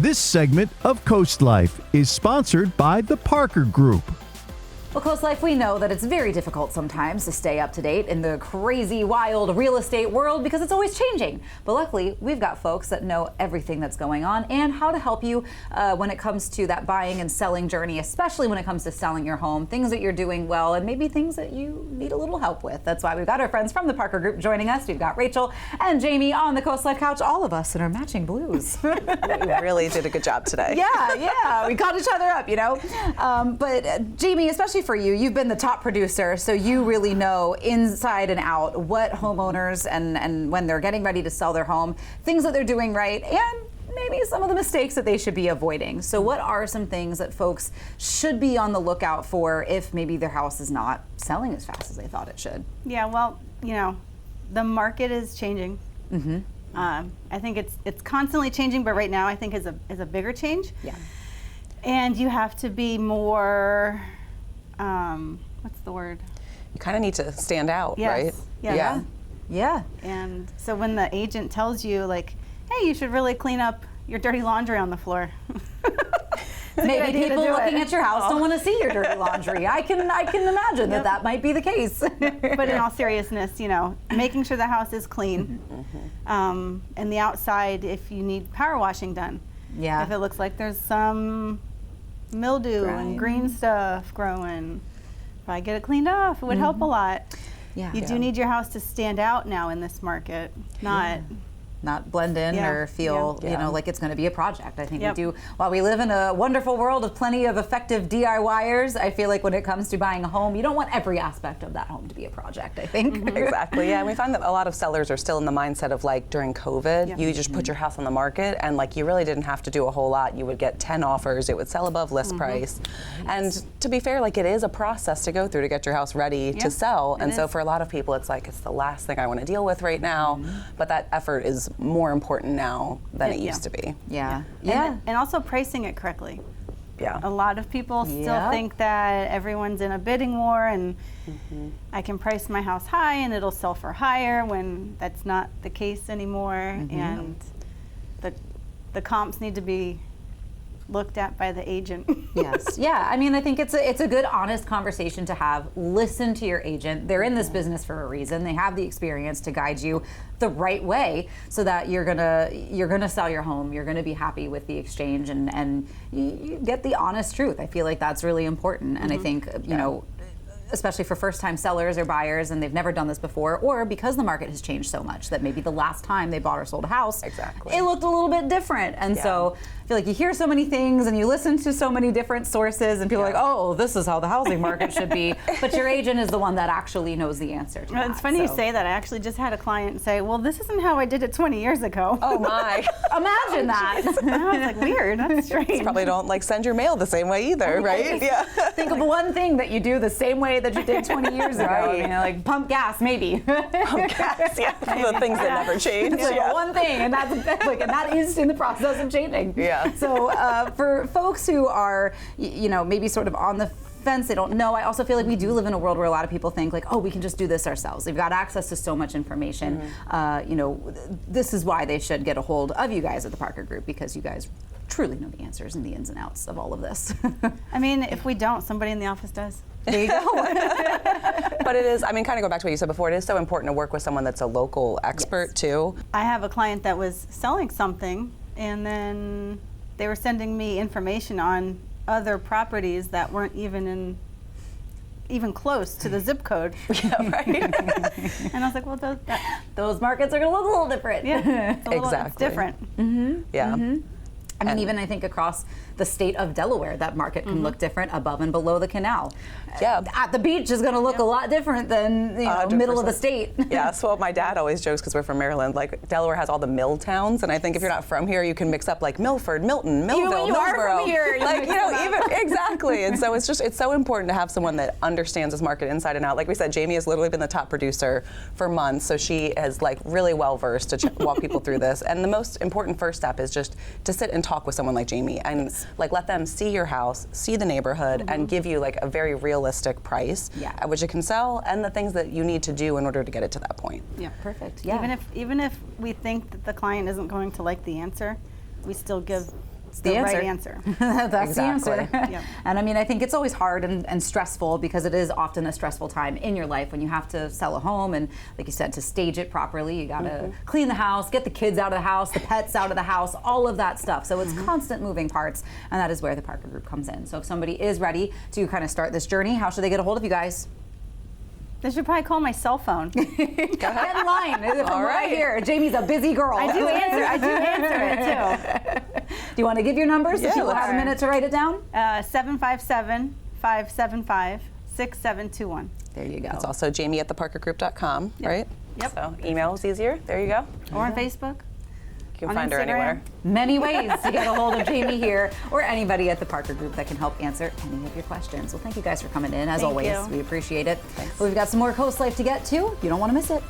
This segment of CoastLife is sponsored by the Parker Group. Well, CoastLife, we know that it's very difficult sometimes to stay up to date in the crazy, wild real estate world because it's always changing. But luckily, we've got folks that know everything that's going on and how to help you when it comes to that buying and selling journey, especially when it comes to selling your home, things that you're doing well, and maybe things that you need a little help with. That's why we've got our friends from the Parker Group joining us. We've got Rachel and Jamie on the CoastLife couch, all of us in our matching blues. We really did a good job today. Yeah, we caught each other up, you know. But Jamie, especially for you, you've been the top producer, so you really know inside and out what homeowners and when they're getting ready to sell their home, things that they're doing right, and maybe some of the mistakes that they should be avoiding. So what are some things that folks should be on the lookout for if maybe their house is not selling as fast as they thought it should? Yeah, well, you know, the market is changing. Mm-hmm. I think it's constantly changing, but right now I think is a bigger change. Yeah. And you have to be more, what's the word? You kind of need to stand out, Yes. right? Yeah. Yeah. And so when the agent tells you, like, hey, you should really clean up your dirty laundry on the floor. Maybe people looking at your house don't want to see your dirty laundry. I can imagine that might be the case. But in all seriousness, you know, making sure the house is clean, and the outside, if you need power washing done. Yeah. If it looks like there's some mildew and green stuff growing, if I get it cleaned off, it would help a lot. Yeah. You do need your house to stand out now in this market, not blend in or feel, you know, like it's going to be a project. I think we do. While we live in a wonderful world of plenty of effective DIYers, I feel like when it comes to buying a home, you don't want every aspect of that home to be a project, I think. Exactly, yeah. And we find that a lot of sellers are still in the mindset of, like, during COVID, you just put your house on the market and, like, you really didn't have to do a whole lot. You would get 10 offers, it would sell above list price. And to be fair, like, it is a process to go through to get your house ready to sell. And so for a lot of people, it's like, it's the last thing I want to deal with right now. But that effort is more important now than it used to be. Yeah. And also pricing it correctly. Yeah. A lot of people still think that everyone's in a bidding war and I can price my house high and it'll sell for higher, when that's not the case anymore. And the comps need to be looked at by the agent. Yes. Yeah. I mean, I think it's a good, honest conversation to have. Listen to your agent. They're in this business for a reason. They have the experience to guide you the right way so that you're gonna sell your home. You're gonna be happy with the exchange and you get the honest truth. I feel like that's really important. And I think, you know, especially for first-time sellers or buyers and they've never done this before, or because the market has changed so much that maybe the last time they bought or sold a house, it looked a little bit different. And so I feel like you hear so many things and you listen to so many different sources and people are like, oh, this is how the housing market should be. But your agent is the one that actually knows the answer to that. It's funny you say that. I actually just had a client say, well, this isn't how I did it 20 years ago. Oh my. Imagine that. I was like, weird, that's strange. Probably don't, like, send your mail the same way either, right? Yeah. Think of one thing that you do the same way that you did 20 years ago. You know, like pump gas, maybe. Pump gas, the things that never change. One thing, and that is in the process of changing. Yeah. So for folks who are, you know, maybe sort of on the fence, they don't know. I also feel like we do live in a world where a lot of people think like, oh, we can just do this ourselves. They've got access to so much information. You know, this is why they should get a hold of you guys at the Parker Group, because you guys truly know the answers and the ins and outs of all of this. I mean, if we don't, somebody in the office does. There you go. But it is, I mean, kind of go back to what you said before, it is so important to work with someone that's a local expert too. I have a client that was selling something and then they were sending me information on other properties that weren't even close to the zip code. Yeah, right. And I was like, well, those markets are going to look a little different. Yeah, exactly. It's different. Yeah. I mean, even I think across the state of Delaware, that market can look different above and below the canal. Yeah. At the beach is going to look a lot different than, you know, middle of the state. Yeah, so my dad always jokes, because we're from Maryland, like Delaware has all the mill towns, and I think if you're not from here, you can mix up like Milford, Milton, Millville, you are Millsboro. from here, like, you know, even exactly. And so it's so important to have someone that understands this market inside and out. Like we said, Jamie has literally been the top producer for months, so she is like really well versed to walk people through this. And the most important first step is just to sit and talk with someone like Jamie and like let them see your house, see the neighborhood, and give you like a very realistic price at which it can sell, and the things that you need to do in order to get it to that point. Yeah, perfect. Yeah. Even if we think that the client isn't going to like the answer, we still give It's the right answer. That's Exactly. the answer. Yep. And I mean, I think it's always hard and stressful because it is often a stressful time in your life when you have to sell a home. And like you said, to stage it properly, you got to clean the house, get the kids out of the house, the pets out of the house, all of that stuff. So it's constant moving parts. And that is where the Parker Group comes in. So if somebody is ready to kind of start this journey, how should they get a hold of you guys? They should probably call my cell phone. Get in line. From right here. Jamie's a busy girl. I do answer it too. Do you want to give your numbers so Yeah, people have a sure. minute to write it down? 757-575-6721. There you go. It's also jamie@theparkergroup.com, right? Yep. So email is easier. There you go. Or on Facebook. You can On find her Instagram. anywhere. Many ways to get a hold of Jamie here or anybody at the Parker Group that can help answer any of your questions. Well, thank you guys for coming in. As Thank always, you. we appreciate it. Well, we've got some more Coast Life to get to. You don't want to miss it.